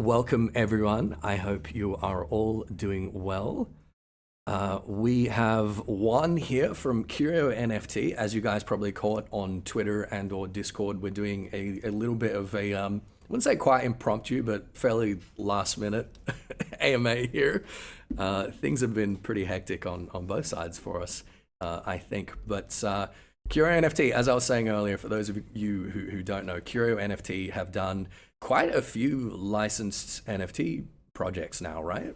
Welcome, everyone. I hope you are all doing well. We have one here from CurioNFT. As you guys probably caught on Twitter and or Discord, we're doing a little bit of I wouldn't say quite impromptu, but fairly last minute AMA here. Things have been pretty hectic on both sides for us, I think. But CurioNFT, as I was saying earlier, for those of you who don't know, CurioNFT have done quite a few licensed NFT projects now, right?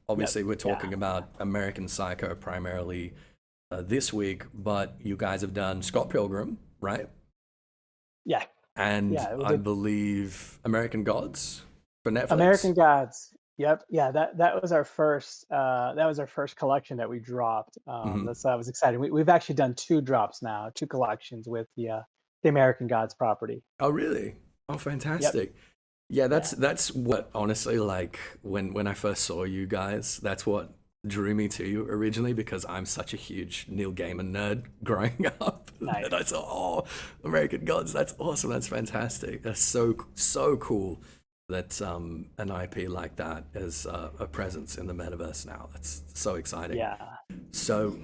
Obviously, Yep. we're Yeah. talking about American Psycho primarily this week, but you guys have done Scott Pilgrim, right? Yeah. And Yeah. It was I a believe American Gods for Netflix. American Gods. Yep. Yeah. That was our first collection that we dropped. Hmm. That was exciting. We've actually done two drops now, two collections with the American Gods property. Oh, really? Oh, Yep. fantastic. Yeah, Yeah. that's what honestly, like when I first saw you guys, that's what drew me to you originally because I'm such a huge Neil Gaiman nerd growing up. And I Nice. saw, oh, American Gods, that's awesome, that's fantastic. That's so cool that an IP like that is a presence in the metaverse now. That's so exciting. Yeah. So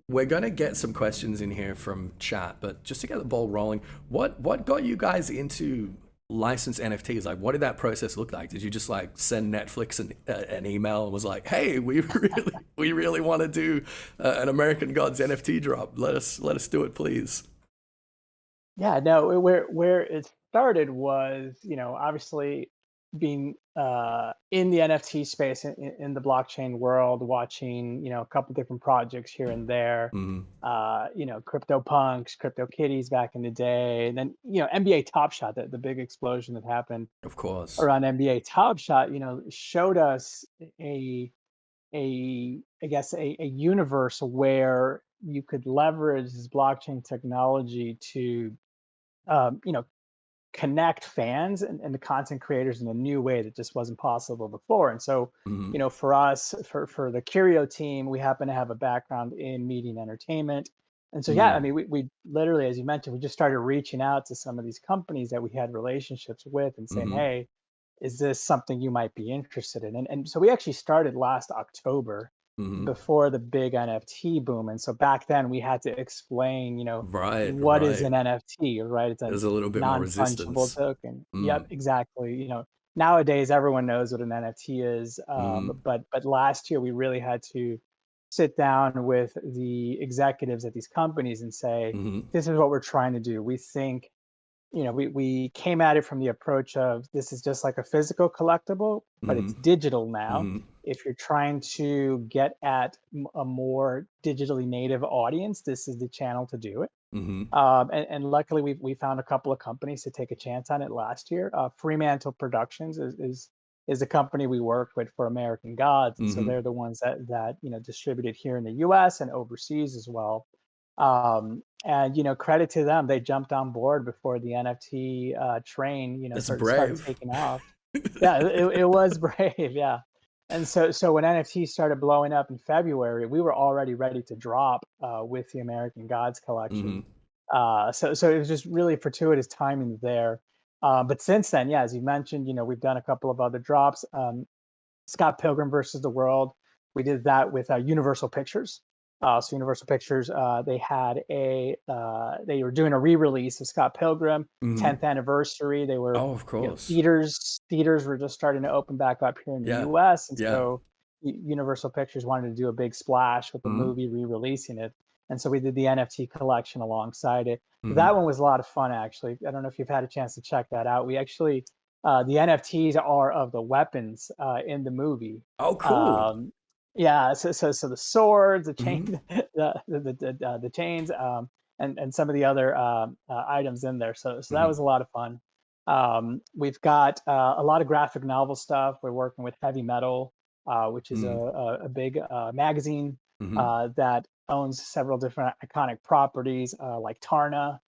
we're gonna get some questions in here from chat, but just to get the ball rolling, what got you guys into licensed NFTs? Like, what did that process look like? Did you just like send Netflix an email and was like, "Hey, we really want to do an American Gods NFT drop. Let us do it, please." Yeah, no, where it started was, obviously being in the NFT space in the blockchain world, watching, a couple different projects here and there. Hmm. Crypto punks, crypto kitties back in the day, and then NBA Top Shot, the big explosion that happened Of course. around NBA Top Shot, showed us I guess a universe where you could leverage this blockchain technology to um, you know, connect fans and the content creators in a new way that just wasn't possible before. And so, Hmm. for us, for the Curio team, we happen to have a background in media and entertainment. And so, yeah, I Mm. mean, we literally, as you mentioned, we just started reaching out to some of these companies that we had relationships with and saying, Hmm. hey, is this something you might be interested in? And so we actually started last October Hmm. before the big NFT boom. And so back then we had to explain, Right, what is right. an NFT, right? It's a There's a little bit more non-fungible resistance. token. Yep, Mm. exactly. Nowadays everyone knows what an NFT is, Mm. but last year we really had to sit down with the executives at these companies and say, Hmm. this is what we're trying to do. We think we came at it from the approach of this is just like a physical collectible, but Hmm. it's digital now. Hmm. If you're trying to get at a more digitally native audience, this is the channel to do it. Hmm. And luckily, we found a couple of companies to take a chance on it last year. Fremantle Productions is a company we worked with for American Gods, and so Hmm. they're the ones that distributed here in the U.S. and overseas as well. And credit to them, they jumped on board before the NFT train That's started brave. taking off. Yeah, it was brave, yeah. And so when NFTs started blowing up in February, we were already ready to drop with the American Gods collection. Hmm. So it was just really fortuitous timing there. But since then, yeah, as you mentioned, we've done a couple of other drops. Scott Pilgrim versus the World. We did that with Universal Pictures. So Universal Pictures, they were doing a re-release of Scott Pilgrim, Hmm. 10th anniversary. They were, Oh, of course. theaters were just starting to open back up here in the Yeah. U.S. And Yeah. so Universal Pictures wanted to do a big splash with the Hmm. movie re-releasing it. And so we did the NFT collection alongside it. Hmm. That one was a lot of fun, actually. I don't know if you've had a chance to check that out. We actually the NFTs are of the weapons in the movie. Oh, cool. Um, yeah, so the swords, the chain, Hmm. the chains, and some of the other items in there. So that Hmm. was a lot of fun. We've got a lot of graphic novel stuff. We're working with Heavy Metal, which is Hmm. a big magazine Hmm. that owns several different iconic properties like Tarna.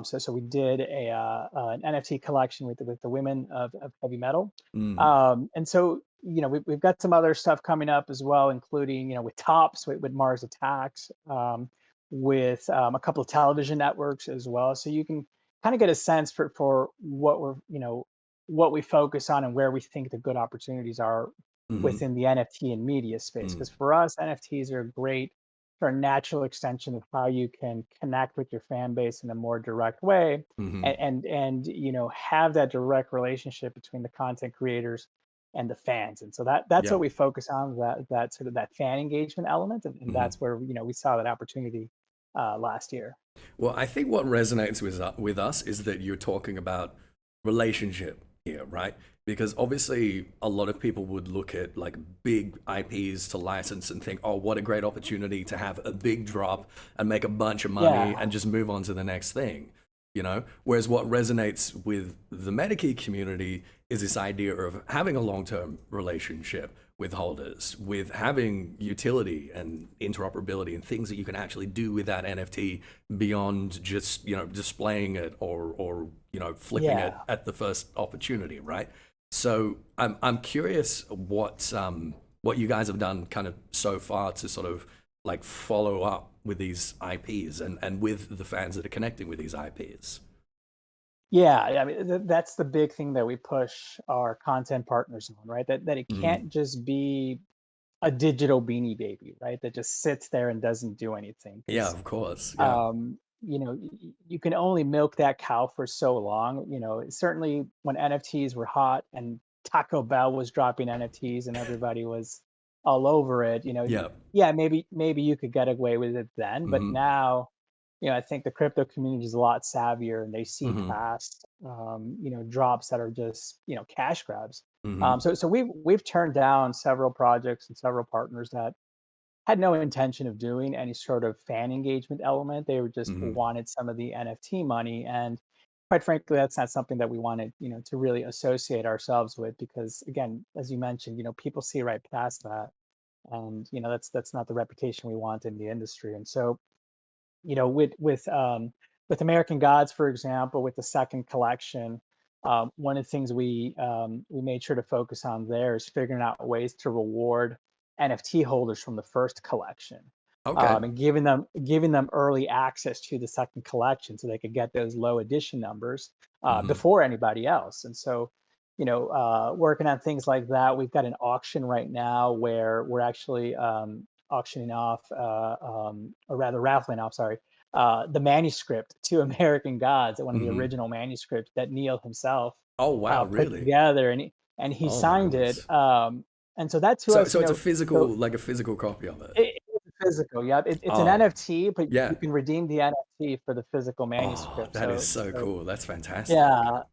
So we did an NFT collection with the women of heavy metal, Hmm. and so we've got some other stuff coming up as well, including with Tops with Mars Attacks, with a couple of television networks as well. So you can kind of get a sense for what we're what we focus on and where we think the good opportunities are Mm-hmm. within the NFT and media space. Because for us, NFTs are a great sort of natural extension of how you can connect with your fan base in a more direct way, Mm-hmm. and have that direct relationship between the content creators and the fans. And so that's Yeah. what we focus on, that sort of that fan engagement element, and Mm-hmm. that's where we saw that opportunity last year. Well, I think what resonates with us is that you're talking about relationship here, right? Because obviously, a lot of people would look at like big IPs to license and think, "Oh, what a great opportunity to have a big drop and make a bunch of money Yeah, and just move on to the next thing." Whereas what resonates with the Metakey community is this idea of having a long-term relationship with holders, with having utility and interoperability and things that you can actually do with that NFT beyond just displaying it or flipping it yeah. at the first opportunity, right? So I'm curious what you guys have done kind of so far to sort of like follow up with these IPs and with the fans that are connecting with these IPs. Yeah, I mean, that's the big thing that we push our content partners on, right? That it Hmm. can't just be a digital Beanie Baby, right? That just sits there and doesn't do anything. Yeah, Because of course. Yeah. you can only milk that cow for so long. Certainly when NFTs were hot and Taco Bell was dropping NFTs and everybody was all over it, Yeah. yeah, maybe you could get away with it then, but Hmm. now, I think the crypto community is a lot savvier and they see Hmm. past, drops that are just, cash grabs. Hmm. So we've turned down several projects and several partners that had no intention of doing any sort of fan engagement element. They were just Hmm. wanted some of the NFT money, and quite frankly, that's not something that we wanted, to really associate ourselves with. Because again, as you mentioned, people see right past that, and that's not the reputation we want in the industry. And so, with American Gods, for example, with the second collection, one of the things we made sure to focus on there is figuring out ways to reward NFT holders from the first collection, Okay. and giving them early access to the second collection so they could get those low edition numbers Hmm. before anybody else. And so, working on things like that. We've got an auction right now where we're actually auctioning off, or rather raffling off, sorry, the manuscript to American Gods, one of the Hmm. original manuscripts that Neil himself Oh wow, put really? together, and he Oh my signed it. goodness. And so that to So us, so it's a the, physical, like a physical copy of it. it's physical. Yeah, it's an Oh NFT, but you yeah. can redeem the NFT for the physical Oh, manuscript. that is So, so cool. That's fantastic. yeah,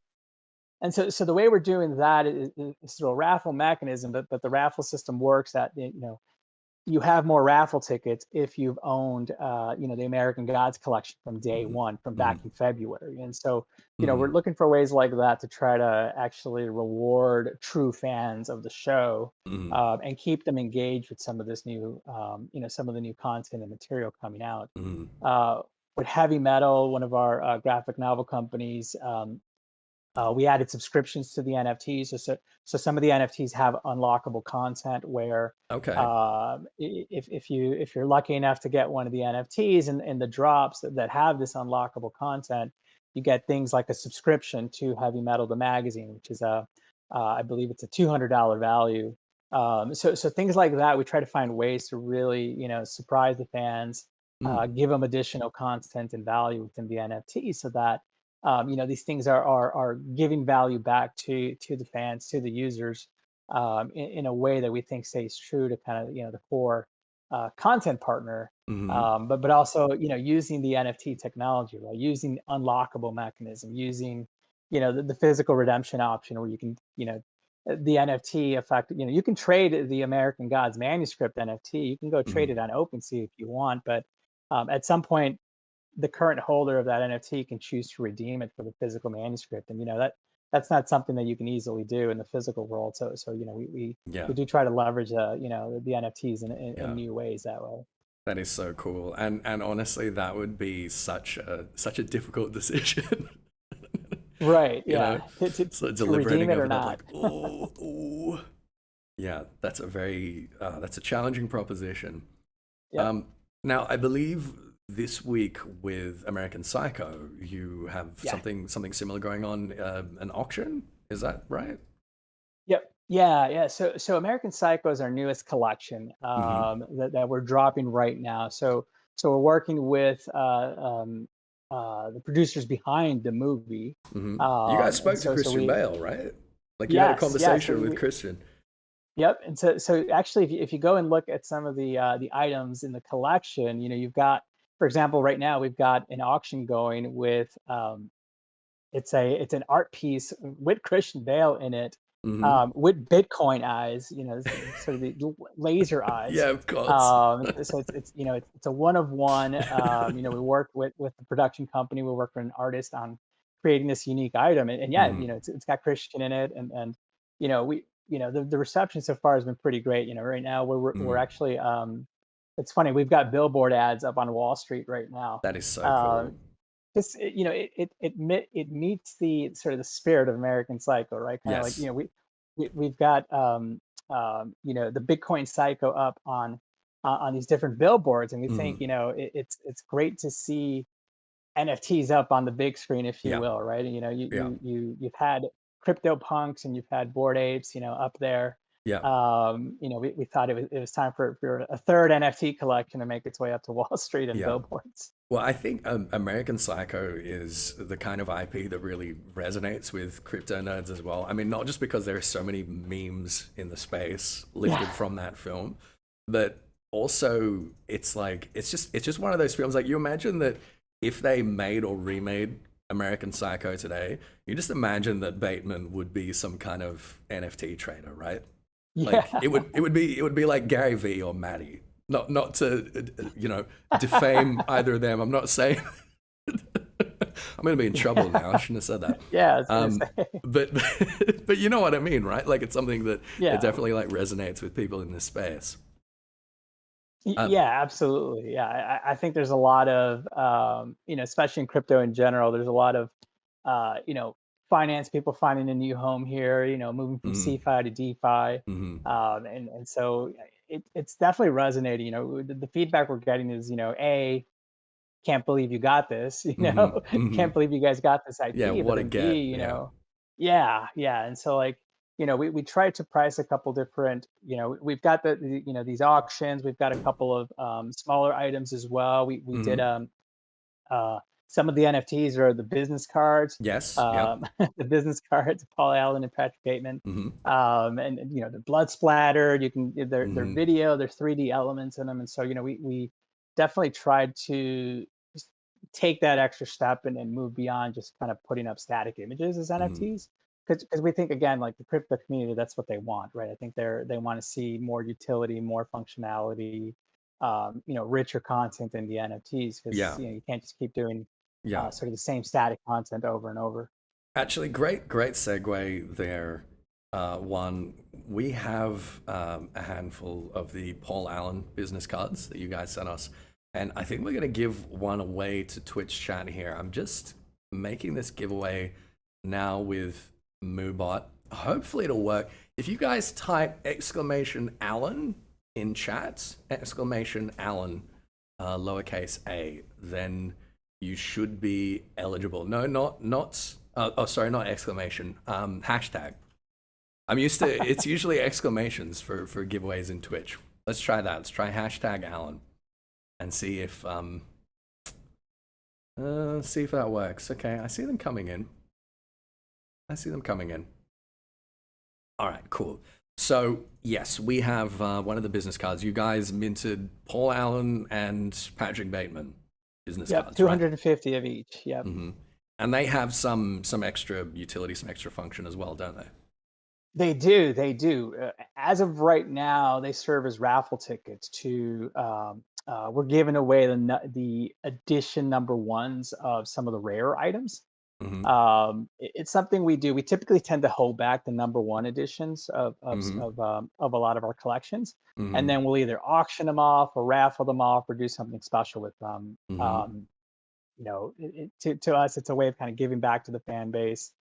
and so the way we're doing that is through a raffle mechanism, but the raffle system works that you have more raffle tickets if you've owned, the American Gods collection from day Hmm. one, from Hmm. back in February. And so, we're Hmm. looking for ways like that to try to actually reward true fans of the show, Hmm. and keep them engaged with some of this new, some of the new content and material coming out. Hmm. Uh, with Heavy Metal, one of our graphic novel companies, we added subscriptions to the NFTs. So some of the NFTs have unlockable content where, Okay. if you're lucky enough to get one of the NFTs and the drops that have this unlockable content, you get things like a subscription to Heavy Metal the magazine, which is I believe it's a $200 value. So things like that, we try to find ways to really surprise the fans, Mm. give them additional content and value within the NFT, so that these things are giving value back to the fans, to the users, in a way that we think stays true to kind of the core content partner, Hmm. but also using the NFT technology, right? Using unlockable mechanism, using the physical redemption option where you can the NFT effect. You can trade the American Gods manuscript NFT. You can go trade Hmm. it on OpenSea if you want, but at some point the current holder of that NFT can choose to redeem it for the physical manuscript, and that's not something that you can easily do in the physical world. So Yeah. we do try to leverage the NFTs in Yeah. new ways that way. That is so cool. And honestly, that would be such a difficult decision. Right? you know, Yeah. so To redeem deliberating it or over that, not. like, oh, oh. Yeah, that's a challenging proposition. Yep. Um, Now, I believe this week with American Psycho, you have Yeah. something similar going on, an auction. Is that right? Yep. Yeah, yeah. So American Psycho is our newest collection Mm-hmm. that we're dropping right now. So we're working with the producers behind the movie, Mm-hmm. You guys and spoke to so Christian we Bale, right? Like you had a yes conversation with we Christian. yep. And so actually, if you go and look at some of the items in the collection, you've got, for example, right now we've got an auction going with it's an art piece with Christian Bale in it, Mm-hmm. with Bitcoin eyes, sort of the laser eyes. Yeah, of course. So it's a one of one. We worked with the production company. We worked with an artist on creating this unique item, and yeah, Mm-hmm. it's got Christian in it, and we the reception so far has been pretty great. Right now we're Mm-hmm. actually it's funny, we've got billboard ads up on Wall Street right now. That is so Uh, cool. just it meets the sort of the spirit of American Psycho, right? Kind of like, Yes. we've got the Bitcoin Psycho up on these different billboards, and we think, Mm-hmm. it's great to see NFTs up on the big screen, if you Yeah. will, right? And Yeah. you've had crypto punks and you've had bored apes, up there. Yeah. We thought it was time for a third NFT collection to make its way up to Wall Street and Yeah. billboards. Well, I think American Psycho is the kind of IP that really resonates with crypto nerds as well. I mean, not just because there are so many memes in the space lifted Yeah. from that film, but also it's just one of those films. Like you imagine that if they made or remade American Psycho today, you just imagine that Bateman would be some kind of NFT trader, right? Like Yeah. it would be like Gary V or Maddie. Not to defame either of them. I'm not saying I'm gonna be in trouble now. I shouldn't have said that. Yeah, I was gonna Um, say. but but you know what I mean, right? Like it's something that Yeah. definitely like resonates with people in this space. Um, Yeah, absolutely. Yeah, I think there's a lot of, especially in crypto in general, there's a lot of, finance people finding a new home here, moving from mhm, CeFi to DeFi. mhm, And so it's definitely resonating. The feedback we're getting is, can't believe you got this, mhm, can't mhm. believe you guys got this Yeah, IP, but what a then B, get. Yeah. yeah, yeah. And so, like, we tried to price a couple different, we've got these auctions, we've got a couple of smaller items as well. We did Hmm. uh some of the NFTs are the business cards, Yes. Yep. the business cards, Paul Allen and Patrick Bateman. Hmm. And the blood splatter, their Hmm. video, there's 3D elements in them. And so, we definitely tried to just take that extra step and move beyond just kind of putting up static images as Hmm. NFTs. Because we think, again, like the crypto community, that's what they want, right? I think they want to see more utility, more functionality, richer content in the NFTs, because Yeah. you can't just keep doing Yeah. sort of the same static content over and over. Actually, great segue there. One, we have a handful of the Paul Allen business cards that you guys sent us, and I think we're gonna give one away to Twitch chat here. I'm just making this giveaway now with Moobot. Hopefully, it'll work. If you guys type exclamation Allen in chat, exclamation Allen, lowercase a, then you should be eligible. No, not. Oh, sorry, not exclamation. Hashtag. I'm used to. It's usually exclamations for giveaways in Twitch. Let's try that. Let's try hashtag Alan and see if that works. Okay, I see them coming in. I see them coming in. All right, cool. So yes, we have one of the business cards. You guys minted Paul Allen and Patrick Bateman business Yep, cards, right? 250 of each. Yep. Hmm. And they have some extra utility, some extra function as well, don't they? They do, they do. As of right now, they serve as raffle tickets to. We're giving away the edition number ones of some of the rare items. Hmm. It's something we do. We typically tend to hold back the number one editions Hmm. of a lot of our collections, and Hmm. then we'll either auction them off or raffle them off or do something special with them. Hmm. To us, it's a way of kind of giving back to the fan base,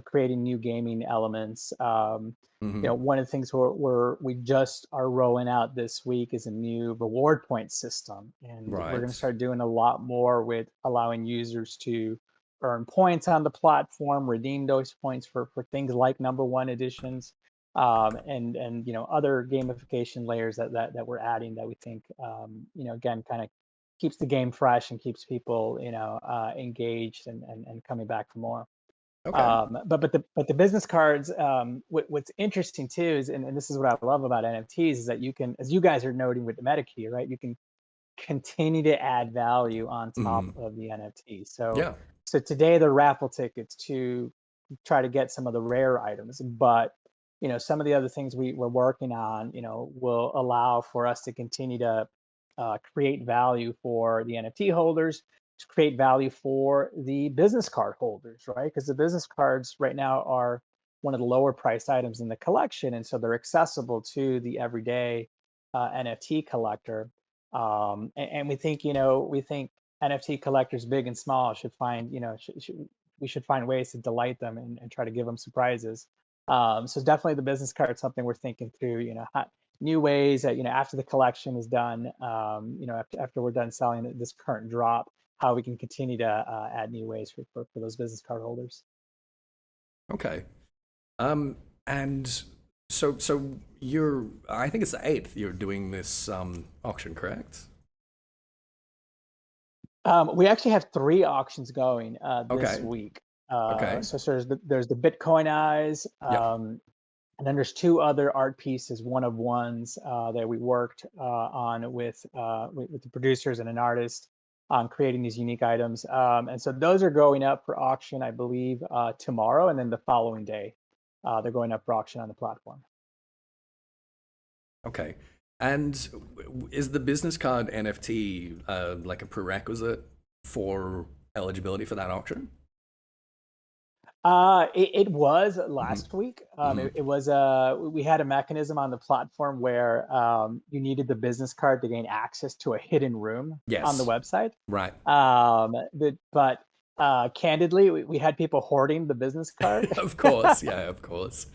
creating new gaming elements. Hmm. One of the things we just are rolling out this week is a new reward point system, and we're going to Right. start doing a lot more with allowing users to earn points on the platform, redeem those points for things like number one editions, and other gamification layers that we're adding that we think again kind of keeps the game fresh and keeps people engaged and coming back for more. Okay. But the business cards, what's interesting too is, and this is what I love about NFTs, is that you can, as you guys are noting with the Metakey, right? You can continue to add value on top Hmm. of the NFT. So Yeah. so today the raffle tickets to try to get some of the rare items, but some of the other things we're working on, will allow for us to continue to create value for the NFT holders, to create value for the business card holders, right? Because the business cards right now are one of the lower priced items in the collection, and so they're accessible to the everyday NFT collector. And we think NFT collectors, big and small, should find, we should find ways to delight them and try to give them surprises. So definitely the business card is something we're thinking through, new ways that, after the collection is done, after we're done selling this current drop, how we can continue to add new ways for those business card holders. Okay. And so you're, I think it's the 8th you're doing this auction, correct? We actually have three auctions going this Okay. week. Okay. So there's the Bitcoin Eyes, Yep. and then there's two other art pieces, one of ones that we worked on with the producers and an artist on creating these unique items. And so those are going up for auction, I believe, tomorrow, and then the following day, they're going up for auction on the platform. Okay. And is the business card NFT like a prerequisite for eligibility for that auction? It was Hmm. last week. Hmm. It was we had a mechanism on the platform where you needed the business card to gain access to a hidden room on the Yes. website. Right. But candidly, we had people hoarding the business card. Of course. Yeah. Of course.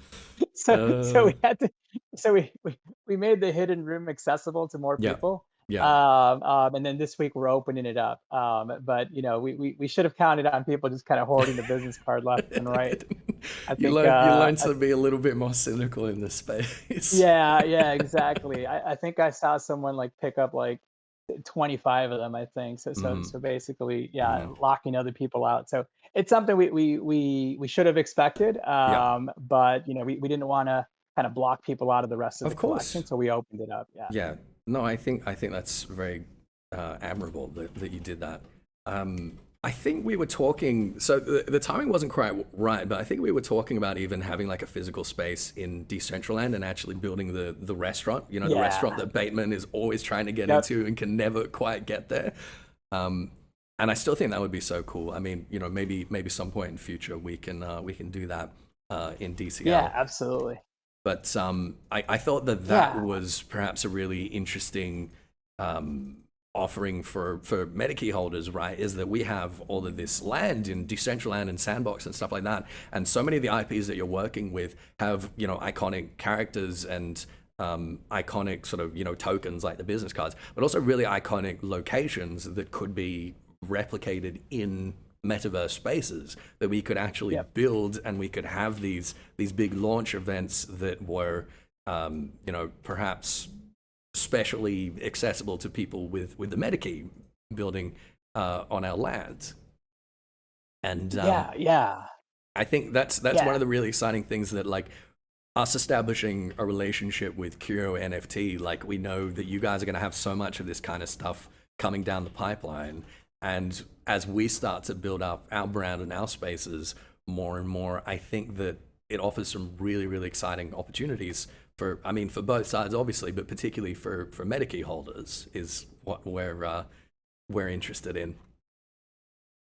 So Uh. we had to so we made the hidden room accessible to more Yeah. people. Yeah. And then this week we're opening it up. But we should have counted on people just kind of hoarding the business card left and right. I think You learn to be a little bit more cynical in this space. yeah, yeah, exactly. I think I saw someone like pick up like 25 of them, I think. So so Hmm. so basically, yeah, Hmm. locking other people out. So it's something we should have expected. Yeah. But we didn't want to kind of block people out of the rest of the Of collection, course. so we opened it up. Yeah. Yeah. No, I think that's very admirable that you did that. I think we were talking. So the timing wasn't quite right, but I think we were talking about even having like a physical space in Decentraland and actually building the restaurant. You know, the restaurant Yeah. that Bateman is always trying to get Yep. into and can never quite get there. Um, and I still think that would be so cool. I mean, you know, maybe some point in future we can do that in Yeah, DCL. absolutely. But I thought that that Yeah. was perhaps a really interesting offering for Metakey holders, right? Is that we have all of this land in Decentraland and Sandbox and stuff like that, and so many of the IPs that you're working with have iconic characters and iconic sort of tokens like the business cards, but also really iconic locations that could be replicated in metaverse spaces that we could actually Yep. build, and we could have these big launch events that were perhaps specially accessible to people with the Metakey building on our land. And Yeah. Yeah. I think that's one Yeah. of the really exciting things, that like us establishing a relationship with Curio NFT, like we know that you guys are going to have so much of this kind of stuff coming down the pipeline. And as we start to build up our brand and our spaces more and more, I think that it offers some really, really exciting opportunities for, I mean, for both sides, obviously, but particularly for Metakey holders is what we're interested in.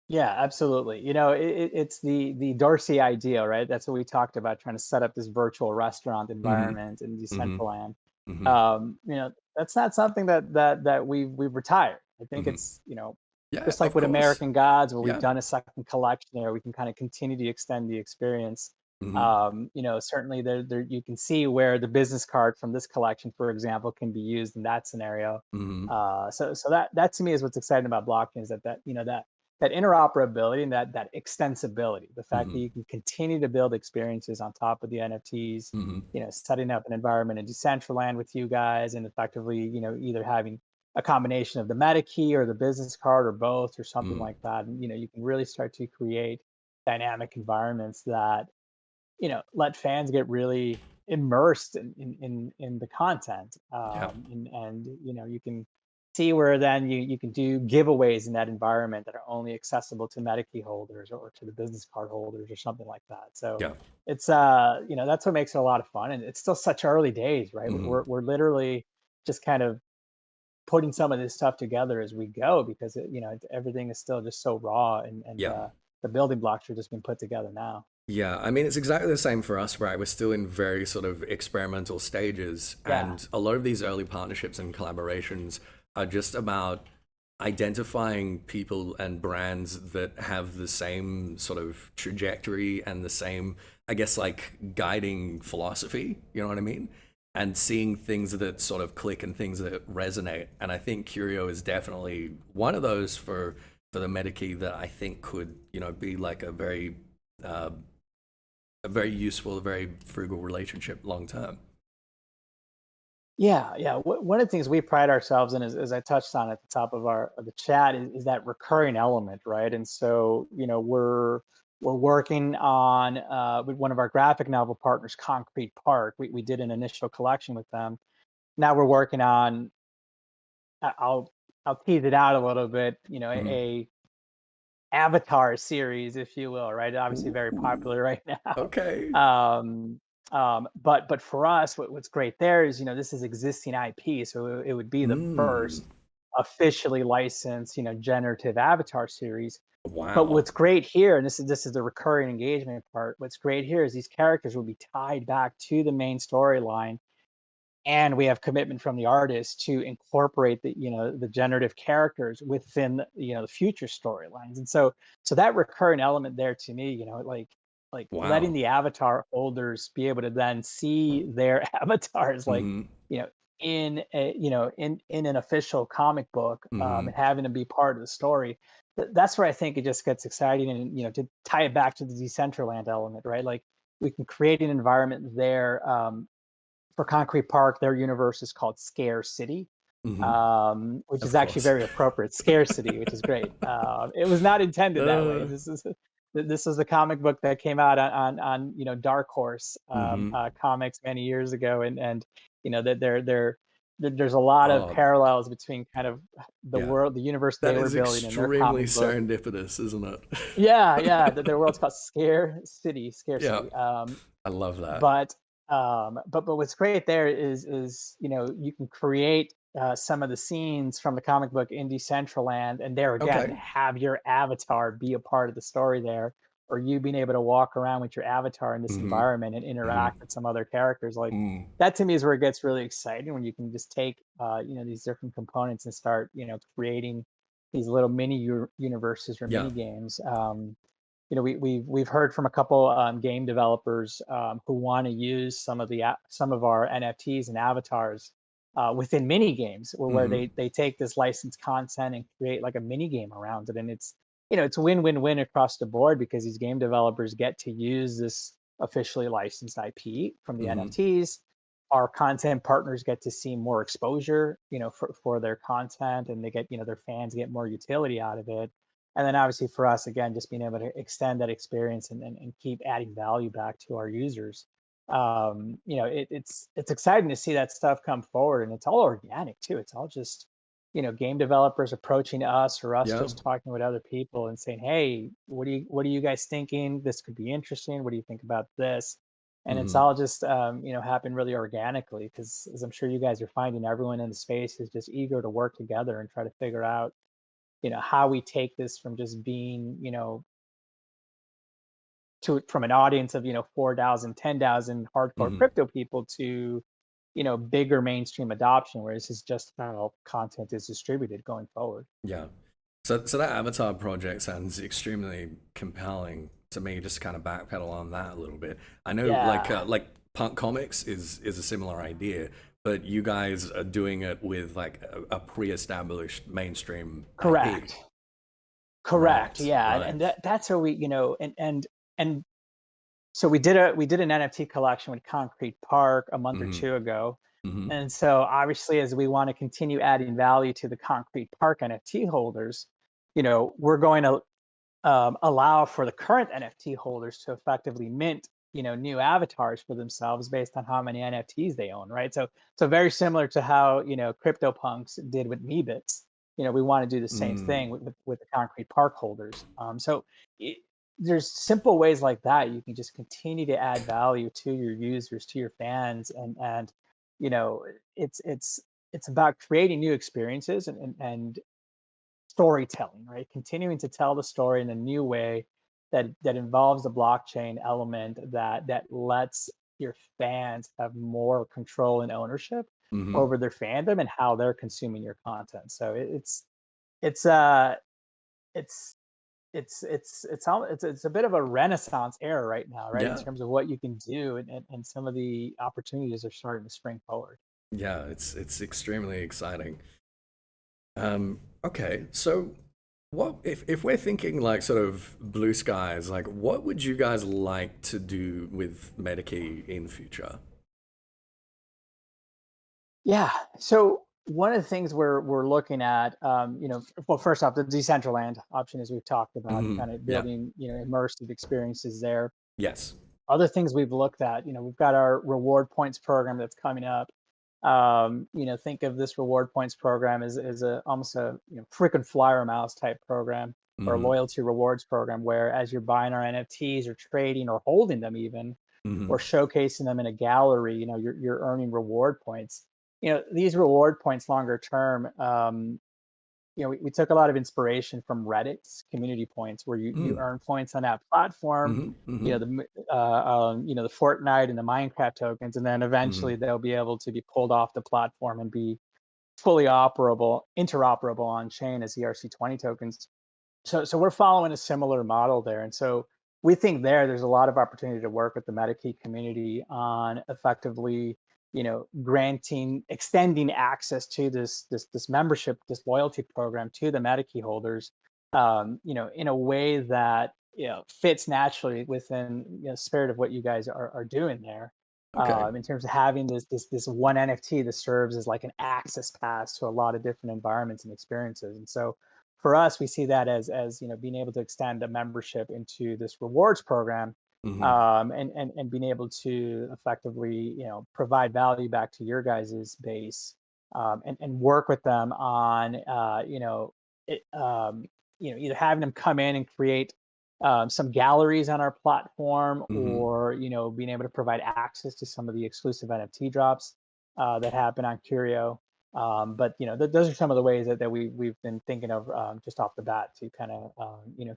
Yeah, absolutely. It's the Dorsey idea, right? That's what we talked about, trying to set up this virtual restaurant Hmm. environment in Hmm. Decentraland. Hmm. That's not something that we've retired. I think Hmm. it's, Yeah, just like of with course. American Gods, where we've Yeah. done a second collection there, we can kind of continue to extend the experience. Hmm. Certainly there you can see where the business card from this collection, for example, can be used in that scenario. Hmm. So that to me is what's exciting about blockchain, is that that interoperability and that extensibility, the fact that Hmm. you can continue to build experiences on top of the NFTs, Hmm. setting up an environment in Decentraland with you guys and effectively, either having a combination of the Metakey or the business card or both or something Hmm. like that. And, you can really start to create dynamic environments that let fans get really immersed in the content, Yeah. and you can see where then you can do giveaways in that environment that are only accessible to Metakey holders or to the business card holders or something like that. So Yeah. it's that's what makes it a lot of fun, and it's still such early days, right? Hmm. We're literally just kind of putting some of this stuff together as we go because everything is still just so raw, and Yeah. the building blocks are just being put together now. Yeah, I mean, it's exactly the same for us, right? We're still in very sort of experimental stages, Yeah. and a lot of these early partnerships and collaborations are just about identifying people and brands that have the same sort of trajectory and the same, I guess, like guiding philosophy, you know what I mean? And seeing things that sort of click and things that resonate. And I think Curio is definitely one of those for the Metakey that I think could, be like uh, a very useful, a very frugal relationship long term. Yeah, yeah. One of the things we pride ourselves in, as I touched on at the top of the chat, is that recurring element, right? And so, we're working on with one of our graphic novel partners, Concrete Park. We did an initial collection with them. Now we're working on. I'll tease it out a little bit. Hmm. A Avatar series, if you will, right? Obviously, very Ooh, popular right now. okay. Um, but for us, what's great there is this is existing IP, so it would be the Mm, first officially licensed generative Avatar series. But wow. what's great here, and this is the recurring engagement part. What's great here is these characters will be tied back to the main storyline, and we have commitment from the artist to incorporate the generative characters within the future storylines. And so that recurring element there to me, like letting Wow. the avatar holders be able to then see their avatars, like Hmm. you know in an official comic book, Hmm. and having them be part of the story. That's where I think it just gets exciting. And to tie it back to the Decentraland element, right? Like we can create an environment there. For Concrete Park, their universe is called Scare City, Hmm. which is Of actually course. very appropriate. Scarcity, which is great. It was not intended that way. uh, This is the comic book that came out on Dark Horse hmm. comics many years ago, and that there's a lot of Oh, parallels between kind of yeah. the universe they That were is building in their extremely comic book. serendipitous, isn't it? Yeah, yeah, their world's called Scare Yeah, City. I love that. But but what's great there is you can create some of the scenes from the comic book in Decentraland, and there again Okay. have your avatar be a part of the story there, or you being able to walk around with your avatar in this Hmm. environment and Hmm. interact with some other characters. Like Mm. that to me is where it gets really exciting, when you can just take these different components and start creating these little mini universes or Yeah. mini games. We've heard from a couple game developers who want to use some of our NFTs and avatars within mini games, where Hmm. they take this licensed content and create like a mini game around it. And it's win-win-win across the board, because these game developers get to use this officially licensed IP from the Hmm. NFTs. Our content partners get to see more exposure, for their content, and they get, their fans get more utility out of it. And then obviously for us, again, just being able to extend that experience, and keep adding value back to our users. It's exciting to see that stuff come forward, and it's all organic too. It's all just game developers approaching us, or us Yeah. just talking with other people and saying, hey, what are you guys thinking? This could be interesting. What do you think about this? And it's Hmm. all just happened really organically, because, as I'm sure you guys are finding, everyone in the space is just eager to work together and try to figure out how we take this from just being from an audience of 4,000, 10,000 hardcore Hmm. crypto people to bigger mainstream adoption, where this is just how content is distributed going forward. Yeah. So that Avatar project sounds extremely compelling to me. Just to kind of backpedal on that a little bit. I know, Yeah, like Punk Comics is a similar idea, but you guys are doing it with like a pre-established mainstream IP. correct. Correct. Right, Yeah, and right. that's how we, and so we did an NFT collection with Concrete Park a month or Mhm, two ago. mhm, And so obviously as we want to continue adding value to the Concrete Park NFT holders, we're going to allow for the current NFT holders to effectively mint, new avatars for themselves based on how many NFTs they own, right? So very similar to how CryptoPunks did with Meebits. We want to do the same mm, thing with the Concrete Park holders. So it, there's simple ways like that you can just continue to add value to your users, to your fans, and you know it's about creating new experiences and storytelling, right? Continuing to tell the story in a new way that involves the blockchain element that lets your fans have more control and ownership mhm. over their fandom and how they're consuming your content. So it's uh it's it's a bit of a renaissance era right now, right? In Yeah, terms of what you can do and some of the opportunities are starting to spring forward. yeah, it's extremely exciting. Okay, so what if we're thinking like sort of blue skies, like what would you guys like to do with Metakey in future? Yeah. So one of the things we're looking at, well, first off, the Decentraland option, as we've talked about, and Mhm, kind of yeah, building, immersive experiences there. yes. Other things we've looked at, we've got our reward points program that's coming up. Think of this reward points program as a almost a frequent flyer mouse type program or a Mhm, loyalty rewards program where as you're buying our NFTs or trading or holding them even mhm, or showcasing them in a gallery, you're earning reward points. These reward points longer term, we took a lot of inspiration from Reddit's community points, where you mm, earn points on that platform. mhm, mhm, The Fortnite and the Minecraft tokens, and then mhm. eventually they'll be able to be pulled off the platform and be fully interoperable on chain as ERC20 tokens. So we're following a similar model there, and so we think there's a lot of opportunity to work with the Metakey community on effectively, granting, extending access to this membership, this loyalty program to the Metakey holders, in a way that fits naturally within spirit of what you guys are doing there. Okay. In terms of having this one NFT that serves as like an access pass to a lot of different environments and experiences, and so for us, we see that as being able to extend a membership into this rewards program, Mhm. and being able to effectively provide value back to your guys's base, and work with them on either having them come in and create some galleries on our platform, Mhm. or being able to provide access to some of the exclusive NFT drops that happen on Curio. But those are some of the ways that we've been thinking of, just off the bat, to kind of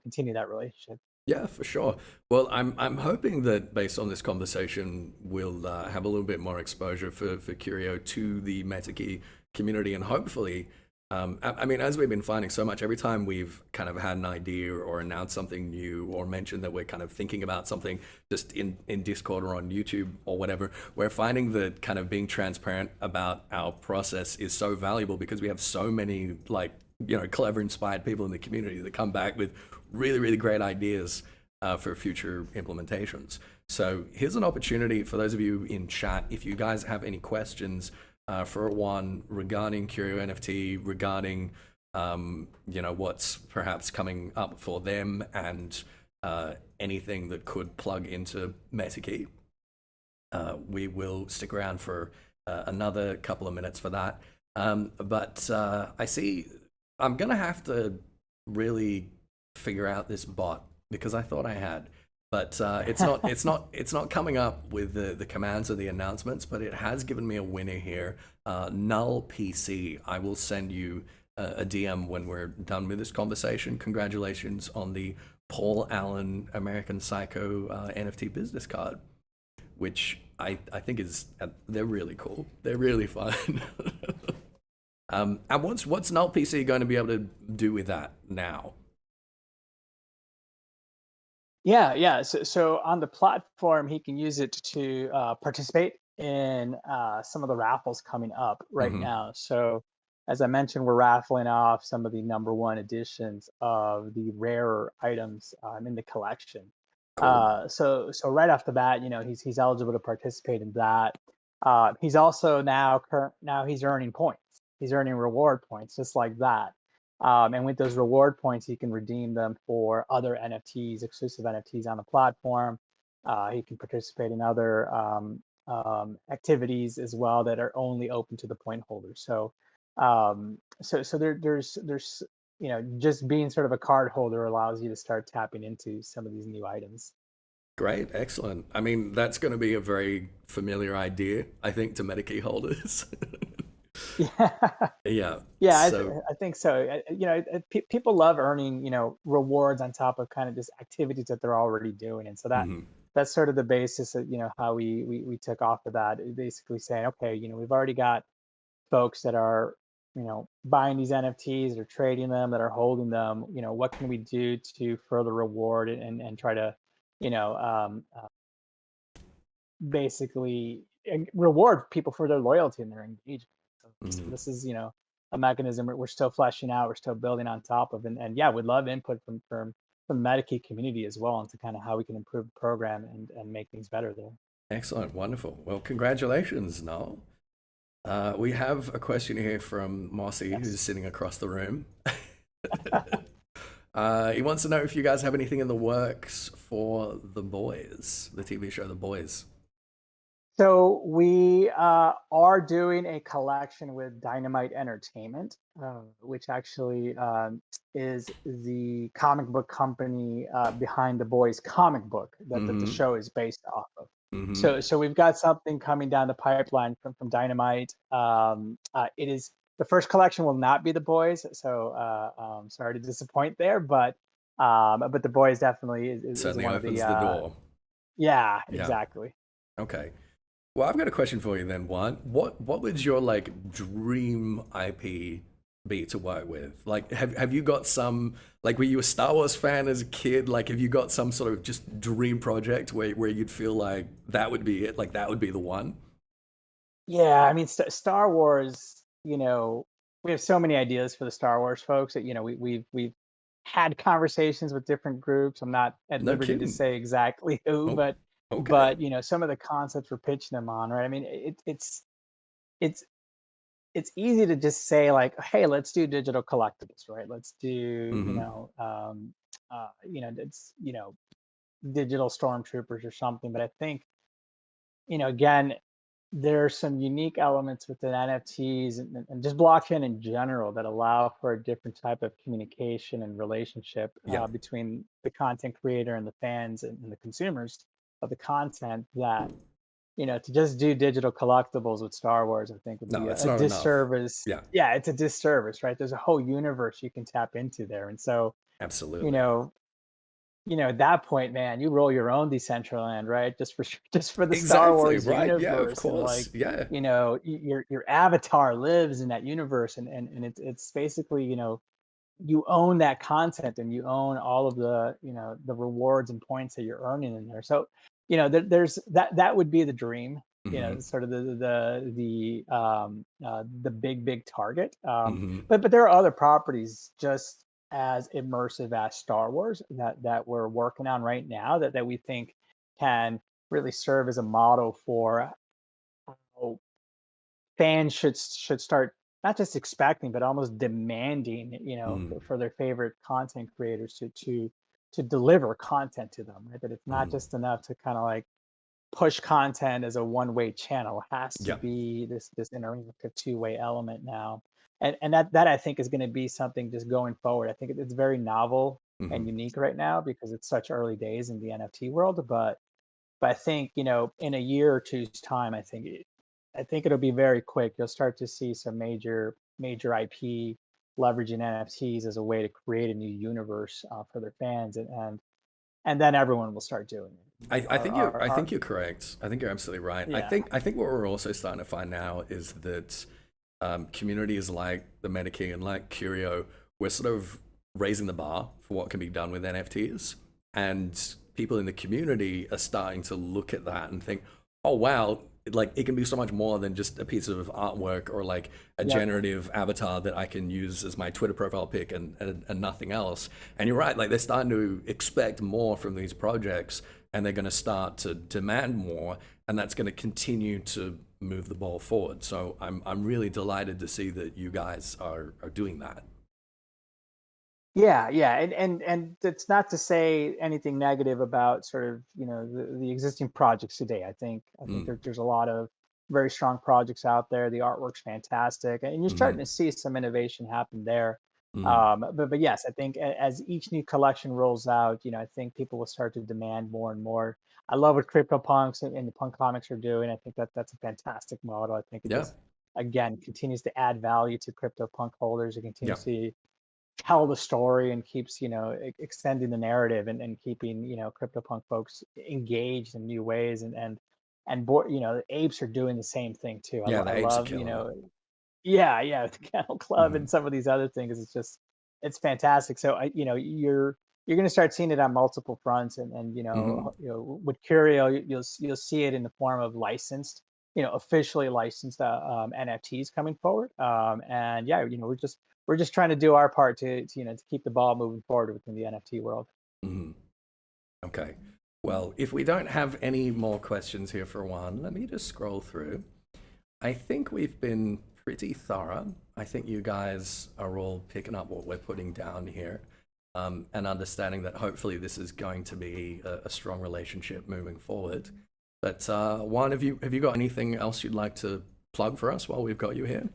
continue that relationship. Yeah, for sure. Well, I'm hoping that based on this conversation, we'll have a little bit more exposure for Curio to the Metakey community, and hopefully, I mean, as we've been finding so much, every time we've kind of had an idea or announced something new or mentioned that we're kind of thinking about something just in Discord or on YouTube or whatever, we're finding that kind of being transparent about our process is so valuable because we have so many like clever, inspired people in the community that come back with really, really great ideas for future implementations. So here's an opportunity for those of you in chat. If you guys have any questions for one regarding Curio NFT, regarding what's perhaps coming up for them, and anything that could plug into Metakey, we will stick around for another couple of minutes for that. But I see I'm gonna have to really figure out this bot because I thought I had, but it's not. It's not. It's not coming up with the commands or the announcements. But it has given me a winner here. Null PC. I will send you a DM when we're done with this conversation. Congratulations on the Paul Allen American Psycho NFT business card, which I think is they're really cool. They're really fun. And what's Null PC going to be able to do with that now? Yeah, yeah. So on the platform, he can use it to participate in some of the raffles coming up right Hmm. now. So as I mentioned, we're raffling off some of the #1 editions of the rarer items in the collection. Cool. So right off the bat, he's eligible to participate in that. He's also now he's earning points. He's earning reward points just like that. And with those reward points, he can redeem them for other NFTs, exclusive NFTs on the platform. He can participate in other activities as well that are only open to the point holders. So there's just being sort of a card holder allows you to start tapping into some of these new items. Great, excellent. I mean, that's going to be a very familiar idea, I think, to Metakey holders. Yeah. Yeah. Yeah, So, I think so. People love earning, rewards on top of kind of just activities that they're already doing, and so mhm. that's sort of the basis of how we took off of that. Basically saying, okay, we've already got folks that are buying these NFTs or trading them, that are holding them. What can we do to further reward and try to you know basically reward people for their loyalty and their engagement. So Mhm. this is, a mechanism we're still fleshing out, we're still building on top of, and yeah, we'd love input from the Metakey community as well into kind of how we can improve the program and make things better there. Excellent, wonderful. Well, congratulations, Noel. We have a question here from Mossy, who's Yes. sitting across the room. He wants to know if you guys have anything in the works for The Boys, the TV show The Boys. So we are doing a collection with Dynamite Entertainment, which actually is the comic book company behind the Boys comic book that the Mm-hmm. show is based off of. Mm-hmm. So we've got something coming down the pipeline from Dynamite. It is the first collection will not be the Boys, so sorry to disappoint there, but the Boys definitely is Certainly one of the opens the door. yeah, Yeah. exactly. Okay. Well, I've got a question for you then, Juan. What would your like dream IP be to work with? Like, have you got some like were you a Star Wars fan as a kid? Like, have you got some sort of just dream project where you'd feel like that would be it? Like that would be the one? Yeah, I mean, Star Wars. We have so many ideas for the Star Wars folks that we've had conversations with different groups. I'm not at No liberty to kidding. say exactly who, Oh, but okay. some of the concepts we're pitching them on, right? I mean, it's it's easy to just say like, hey, let's do digital collectibles, right? Let's do Mm-hmm. it's digital stormtroopers or something. But I think again, there are some unique elements within NFTs and just blockchain in general that allow for a different type of communication and relationship Yeah. between the content creator and the fans and the consumers of the content that, to just do digital collectibles with Star Wars, I think would be No, it's a not enough. disservice. Yeah, Yeah, it's a disservice, right? There's a whole universe you can tap into there. And so, you absolutely. know, at that point, man, you roll your own Decentraland, right? Just for just for the Star Exactly. Wars Right. Yeah, of universe, and course. Yeah. your avatar lives in that universe, and it's basically you own that content and you own all of the the rewards and points that you're earning in there. So there's that would be the dream. Mm-hmm. Sort of the big target. Mm-hmm. But there are other properties just as immersive as Star Wars that we're working on right now that we think can really serve as a model for how fans should start not just expecting but almost demanding Mm-hmm. for their favorite content creators to deliver content to them, right? That it's not Mm-hmm. just enough to kind of like push content as a one-way channel. It has to Yeah. be this interactive two-way element now, and that I think is going to be something just going forward. I think it's very novel Mm-hmm. and unique right now because it's such early days in the NFT world, but I think in a year or two's time, I think it'll be very quick. You'll start to see some major IP leveraging NFTs as a way to create a new universe for their fans, and then everyone will start doing it. I think you're correct. I think you're absolutely right. Yeah. I think what we're also starting to find now is that communities like the Metakey and like Curio, we're sort of raising the bar for what can be done with NFTs, and people in the community are starting to look at that and think, oh wow, like it can be so much more than just a piece of artwork or like a Yep. generative avatar that I can use as my Twitter profile pic and nothing else. And you're right, like they're starting to expect more from these projects, and they're going to start to demand more, and that's going to continue to move the ball forward. So I'm really delighted to see that you guys are doing that. Yeah, yeah, and it's not to say anything negative about sort of the existing projects today. I think Mm, there's a lot of very strong projects out there. The artwork's fantastic, and you're starting mm, to see some innovation happen there. mm, But yes, I think as each new collection rolls out, I think people will start to demand more and more. I love what CryptoPunks and the Punk Comics are doing. I think that's a fantastic model. I think it yeah, just again continues to add value to CryptoPunk holders. It yeah, continues to tell the story and keeps extending the narrative and keeping CryptoPunk folks engaged in new ways the apes are doing the same thing too. yeah. I The apes are love killing it. yeah, yeah, the Kennel Club Mm, and some of these other things. It's fantastic. So you're going to start seeing it on multiple fronts, and mm, with Curio, you'll see it in the form of licensed, officially licensed NFTs coming forward. And yeah, we're just trying to do our part to keep the ball moving forward within the NFT world. mm. Okay. Well, if we don't have any more questions here for one, let me just scroll through. I think we've been pretty thorough. I think you guys are all picking up what we're putting down here, and understanding that hopefully this is going to be a strong relationship moving forward. But Juan, have you got anything else you'd like to plug for us while we've got you here?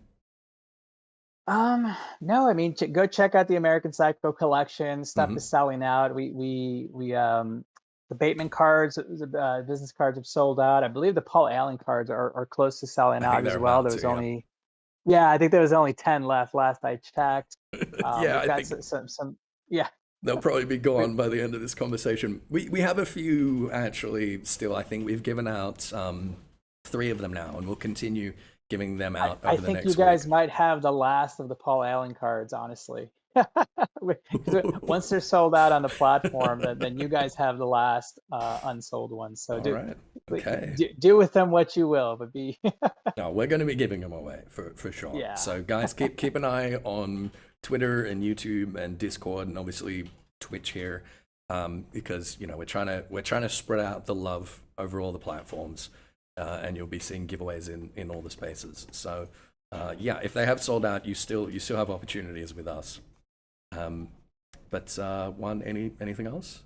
No, I mean, go check out the American Psycho collection. Stuff Hmm. is selling out. The Bateman cards, the business cards have sold out. I believe the Paul Allen cards are close to selling I think out they're as well. about There was to, yeah. only, yeah, I think there was only 10 left last I checked. Yeah, We've I got think yeah, they'll probably be we, gone by the end of this conversation. We have a few actually still. I think we've given out three of them now, and we'll continue giving them out I over the think you next week. guys might have the last of the Paul Allen cards, honestly. Because once they're sold out on the platform, then you guys have the last unsold ones. So All right. Okay. do with them what you will, but be No, we're going to be giving them away for sure. yeah. So guys, keep an eye on Twitter and YouTube and Discord and obviously Twitch here, because we're trying to spread out the love over all the platforms, and you'll be seeing giveaways in all the spaces. So yeah, if they have sold out, you still have opportunities with us. Um, but Juan, anything else?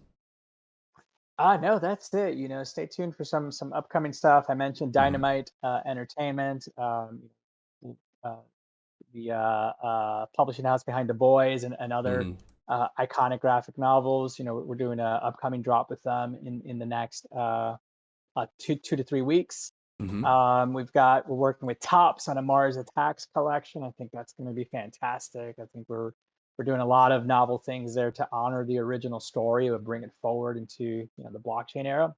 No, that's it. Stay tuned for some upcoming stuff. I mentioned Mm-hmm. Dynamite Entertainment, uh, the publishing house behind The Boys and other Mm-hmm. iconic graphic novels. We're doing a upcoming drop with them in the next 2 to 3 weeks. Mm-hmm. We're working with Tops on a Mars Attacks collection. I think that's going to be fantastic. I think we're doing a lot of novel things there to honor the original story, but bring it forward into the blockchain era.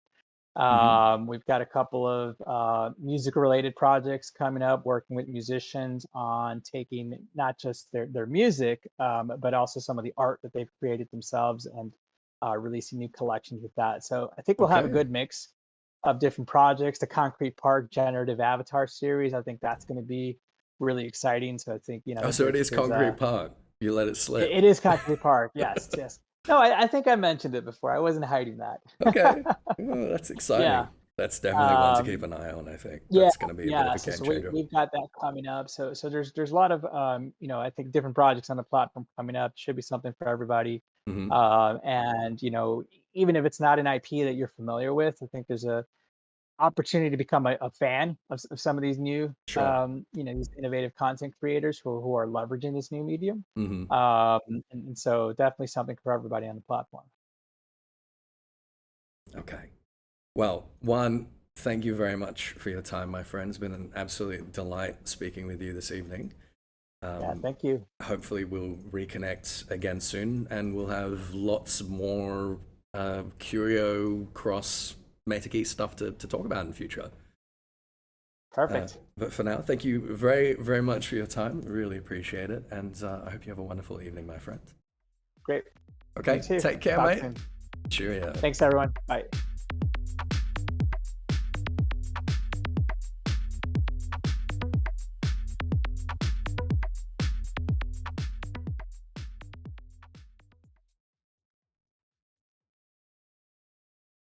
Mm-hmm. We've got a couple of music related projects coming up, working with musicians on taking not just their music, but also some of the art that they've created themselves and releasing new collections with that. So I think we'll have a Okay. good mix of different projects. The Concrete Park generative avatar series, I think that's going to be really exciting. So I think Oh, so it is there's Concrete Park. You let it it slip. is Concrete Park. Yes, yes. No, I think I mentioned it before. I wasn't hiding Okay. that. Oh, that's Yeah. exciting. That's definitely one to keep Um, an eye on, I think. yeah, That's going to be a bit of yeah. a So game we changer. we've got that coming up. So there's a lot of I think different projects on the platform coming up. Should be something for everybody. Hmm. And even if it's not an IP that you're familiar with, I think there's a opportunity to become a fan of some of these new Sure. these innovative content creators who are leveraging this new medium. Hmm. Um, and so definitely something for everybody on the platform. Okay. Well, one, thank you very much for your time, my friend. It's been an absolute delight speaking with you this evening. Yeah, Um, thank you. Hopefully, we'll reconnect again soon, and we'll have lots more Curio cross Metakey stuff to talk about in the future. Perfect. But for now, thank you very, very much for your time. Really appreciate it. And I hope you have a wonderful evening, my friend. Great. You Okay, too. take care, Talk mate. soon. Cheerio. Thanks, everyone. Bye.